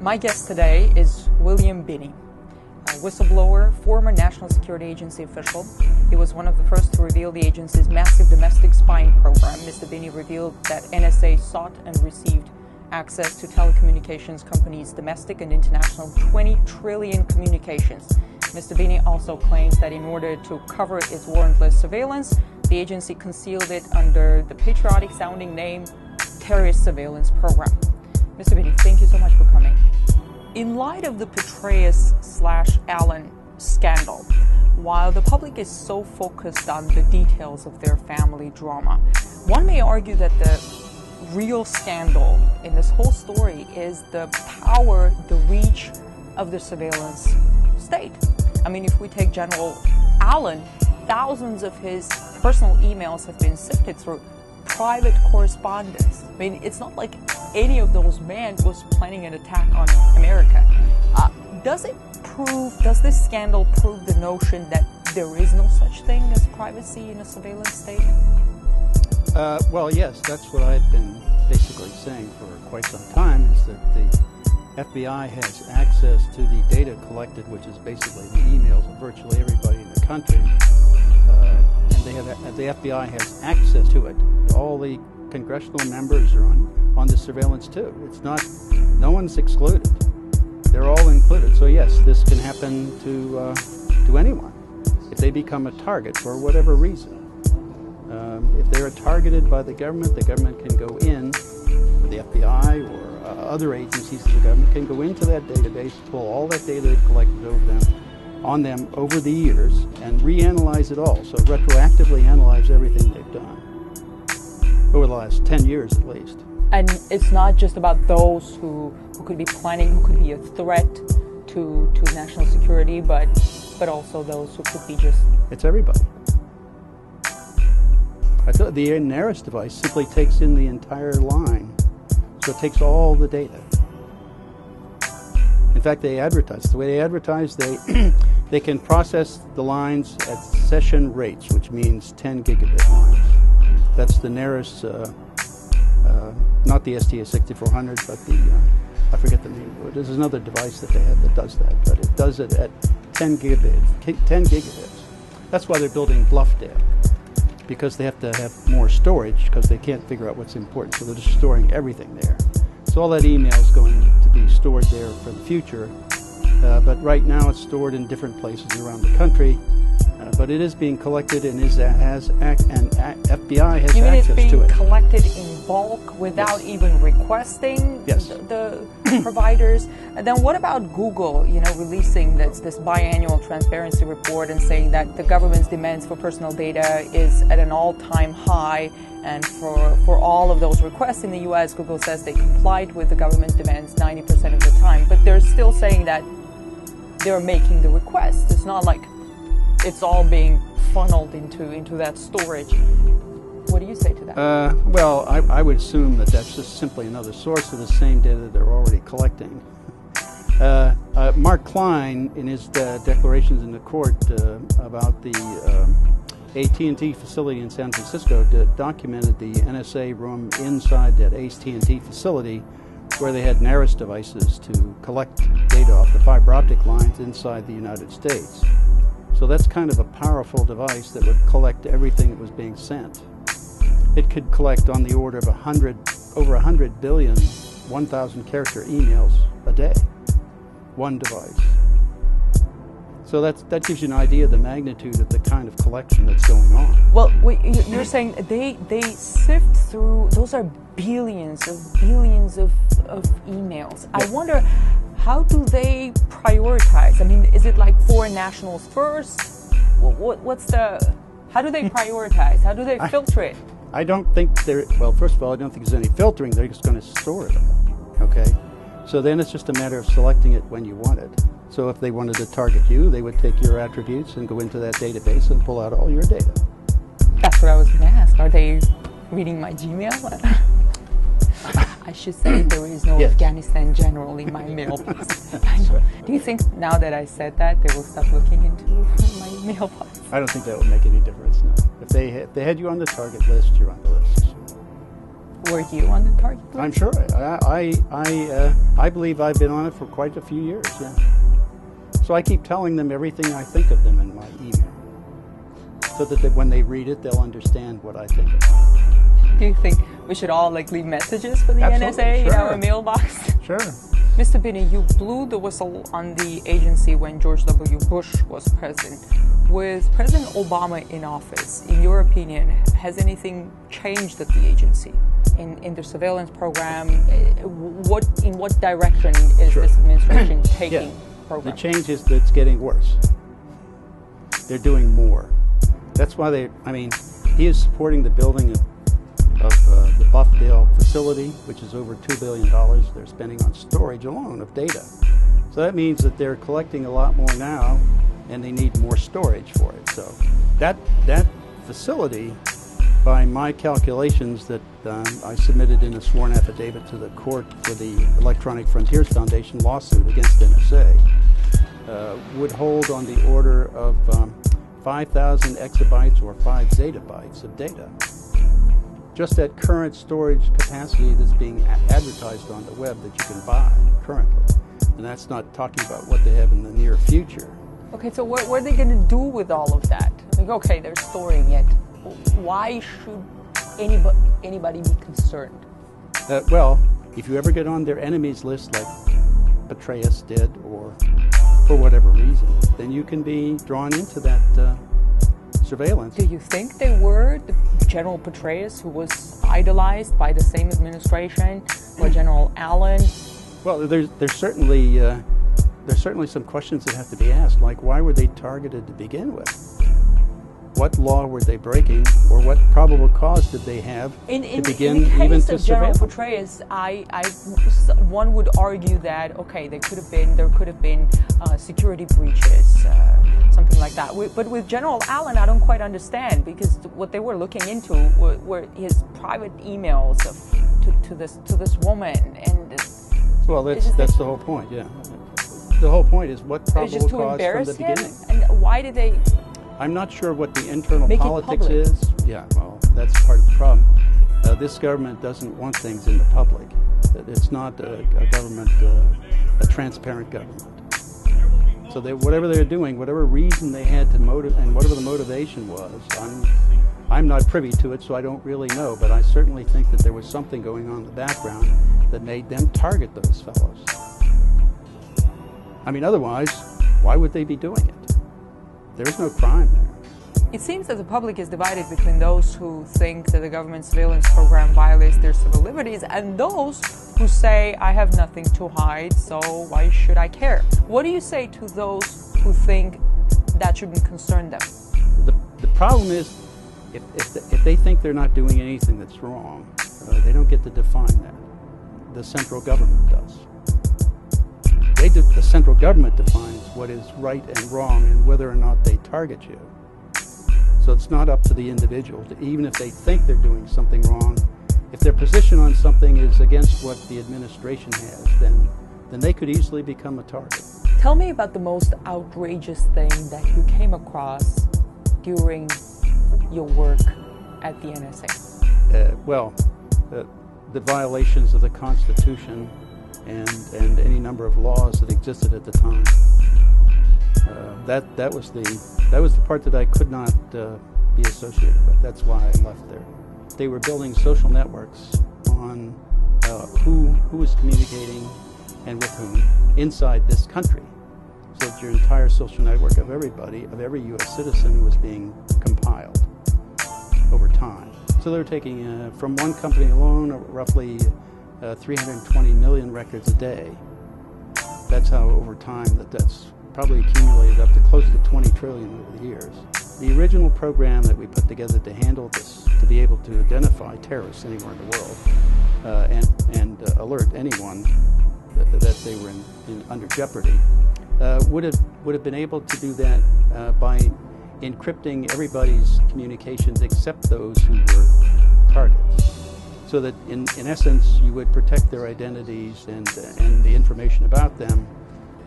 My guest today is William Binney, a whistleblower, former National Security Agency official. He was one of the first to reveal the agency's massive domestic spying program. Mr. Binney revealed that NSA sought and received access to telecommunications companies' domestic and international 20 trillion communications. Mr. Binney also claims that in order to cover its warrantless surveillance, the agency concealed it under the patriotic-sounding name Terrorist Surveillance Program. Mr. Binney, thank you so much for coming. In light of the Petraeus/Allen scandal, while the public is so focused on the details of their family drama, one may argue that the real scandal in this whole story is the power, the reach of the surveillance state. I mean, if we take General Allen, thousands of his personal emails have been sifted through private correspondence. I mean, it's not like any of those men was planning an attack on America. Does this scandal prove the notion that there is no such thing as privacy in a surveillance state? Well, yes, that's what I've been basically saying for quite some time, is that the FBI has access to the data collected, which is basically the emails of virtually everybody in the country, and the FBI has access to it. All the congressional members are on the surveillance too. It's not, no one's excluded. They're all included. So yes, this can happen to anyone if they become a target for whatever reason. If they're targeted by the government can go in, or the FBI or other agencies of the government can go into that database, pull all that data they've collected on them over the years and reanalyze it all. So retroactively analyze everything they've done over the last 10 years at least. And it's not just about those who could be planning, who could be a threat to national security, but also those who could be just... It's everybody. I thought the NSA device simply takes in the entire line. So it takes all the data. In fact, they advertise. The way they advertise, they can process the lines at session rates, which means 10 gigabit lines. That's the NSA, not the STA6400, but I forget the name of it. There's another device that they have that does that, but it does it at 10 gigabits. That's why they're building Bluffdale, because they have to have more storage because they can't figure out what's important. So they're just storing everything there. So all that email is going to be stored there for the future. But right now it's stored in different places around the country. But it is being collected and FBI has access to it. You mean it's being collected in bulk without even requesting the providers? And then what about Google, releasing this biannual transparency report and saying that the government's demands for personal data is at an all-time high, and for all of those requests in the U.S., Google says they complied with the government demands 90% of the time, but they're still saying that they're making the requests. It's not like it's all being funneled into that storage. What do you say to that? Well, I would assume that that's just simply another source of the same data they're already collecting. Mark Klein, in his declarations in the court about the AT&T facility in San Francisco, documented the NSA room inside that AT&T facility where they had NARIS devices to collect data off the fiber optic lines inside the United States. So that's kind of a powerful device that would collect everything that was being sent. It could collect on the order of over 100 billion 1,000 character emails a day. One device. So that gives you an idea of the magnitude of the kind of collection that's going on. Well, you're saying they sift through, those are billions of emails. I wonder, how do they prioritize? I mean, is it like foreign nationals first? How do they prioritize? How do they filter it? I don't think well, first of all, I don't think there's any filtering. They're just going to store it all, okay? So then it's just a matter of selecting it when you want it. So if they wanted to target you, they would take your attributes and go into that database and pull out all your data. That's what I was going to ask. Are they reading my Gmail? I should say there is no Afghanistan general in my mailbox. Do you think now that I said that, they will stop looking into my mailbox? I don't think that would make any difference, no. If they had you on the target list, you're on the list. Were you on the target list? I'm sure. I believe I've been on it for quite a few years, yeah. So I keep telling them everything I think of them in my email, so that when they read it, they'll understand what I think of them. Do you think we should all leave messages for the Absolutely, NSA in sure. our mailbox? Sure. Mr. Binney, you blew the whistle on the agency when George W. Bush was president. With President Obama in office, in your opinion, has anything changed at the agency? In the surveillance program, in what direction is Sure. this administration taking program? The change is that it's getting worse. They're doing more. That's why he is supporting the building of the Buffdale facility, which is over $2 billion they're spending on storage alone of data. So that means that they're collecting a lot more now, and they need more storage for it. So that facility, by my calculations that I submitted in a sworn affidavit to the court for the Electronic Frontiers Foundation lawsuit against NSA, would hold on the order of 5,000 exabytes or 5 zettabytes of data. Just at current storage capacity that's being advertised on the web that you can buy currently. And that's not talking about what they have in the near future. Okay, so what are they going to do with all of that? Okay, they're storing it. Why should anybody be concerned? Well, if you ever get on their enemies list like Petraeus did, or for whatever reason, then you can be drawn into that surveillance. Do you think they were the General Petraeus, who was idolized by the same administration, or General Allen? Well, there's certainly some questions that have to be asked, like why were they targeted to begin with? What law were they breaking, or what probable cause did they have to begin in the even case to of General surveillance? Petraeus, one would argue that okay, there could have been security breaches, something like that. But with General Allen, I don't quite understand, because what they were looking into were his private emails to this woman, and well, that's the whole point. Yeah, the whole point is what probable just to cause embarrass from the him? beginning. And why did they? I'm not sure what the internal Make it politics public. is. Yeah, well, that's part of the problem. This government doesn't want things in the public. It's not a government, a transparent government. So whatever they're doing, whatever reason they had to motive, and whatever the motivation was, I'm not privy to it, so I don't really know. But I certainly think that there was something going on in the background that made them target those fellows. I mean, otherwise, why would they be doing it? There's no crime there. It seems that the public is divided between those who think that the government surveillance program violates their civil liberties and those who say, I have nothing to hide, so why should I care? What do you say to those who think that shouldn't concern them? The problem is, if they think they're not doing anything that's wrong, they don't get to define that. The central government does. The central government defines what is right and wrong and whether or not they target you. So it's not up to the individual, even if they think they're doing something wrong. If their position on something is against what the administration has, then they could easily become a target. Tell me about the most outrageous thing that you came across during your work at the NSA. The violations of the Constitution and any number of laws that existed at the time. That was the part that I could not be associated with. That's why I left there. They were building social networks on who was communicating and with whom inside this country, so that your entire social network of everybody, of every U.S. citizen, was being compiled over time. So they were taking from one company alone roughly 320 million records a day. That's how over time that's probably accumulated up to close to 20 trillion over the years. The original program that we put together to handle this, to be able to identify terrorists anywhere in the world and alert anyone that they were under jeopardy, would have been able to do that by encrypting everybody's communications except those who were targets. So that in essence you would protect their identities and the information about them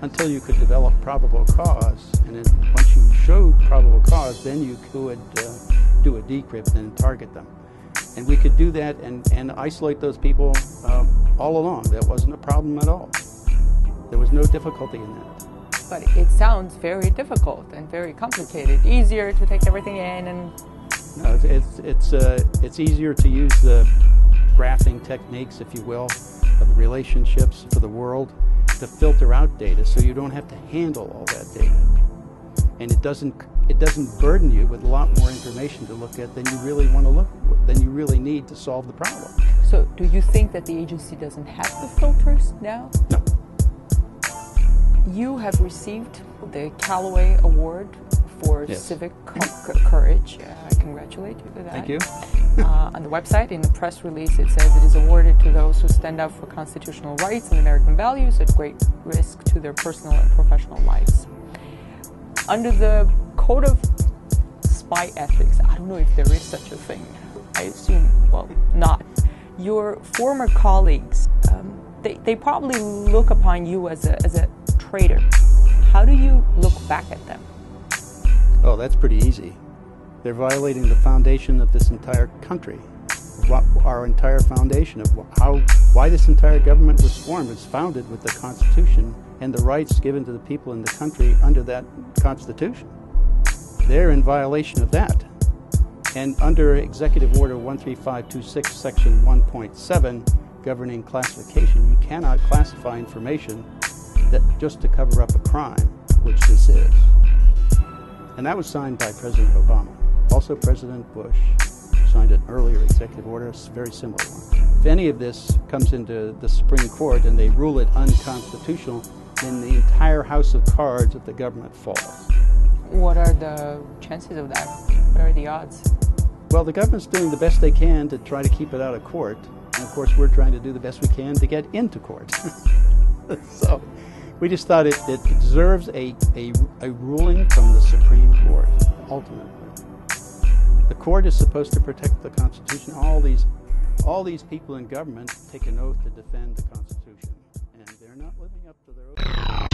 until you could develop probable cause. And then once you showed probable cause, then you could do a decrypt and target them. And we could do that and isolate those people all along. That wasn't a problem at all. There was no difficulty in that. But it sounds very difficult and very complicated. Easier to take everything in and... No, it's easier to use the graphing techniques, if you will, of the relationships for the world to filter out data, so you don't have to handle all that data. And it doesn't burden you with a lot more information to look at than you really want to than you really need to solve the problem. So do you think that the agency doesn't have the filters now? No. You have received the Callaway Award for Yes. civic courage. I congratulate you for that. Thank you. On the website, in the press release, it says it is awarded to those who stand up for constitutional rights and American values at great risk to their personal and professional lives. Under the Code of Spy Ethics, I don't know if there is such a thing. I assume, well, not. Your former colleagues, they probably look upon you as a traitor. How do you look back at them? Oh, that's pretty easy. They're violating the foundation of this entire country, our entire foundation of why this entire government was formed. It's founded with the Constitution and the rights given to the people in the country under that Constitution. They're in violation of that. And under Executive Order 13526, Section 1.7, governing classification, you cannot classify information that just to cover up a crime, which this is. And that was signed by President Obama. Also, President Bush signed an earlier executive order, a very similar one. If any of this comes into the Supreme Court and they rule it unconstitutional, then the entire house of cards of the government falls. What are the chances of that? What are the odds? Well, the government's doing the best they can to try to keep it out of court. And of course, we're trying to do the best we can to get into court. So we just thought it deserves a ruling from the Supreme Court, ultimately. The court is supposed to protect the Constitution. All these people in government take an oath to defend the Constitution, and they're not living up to their oath.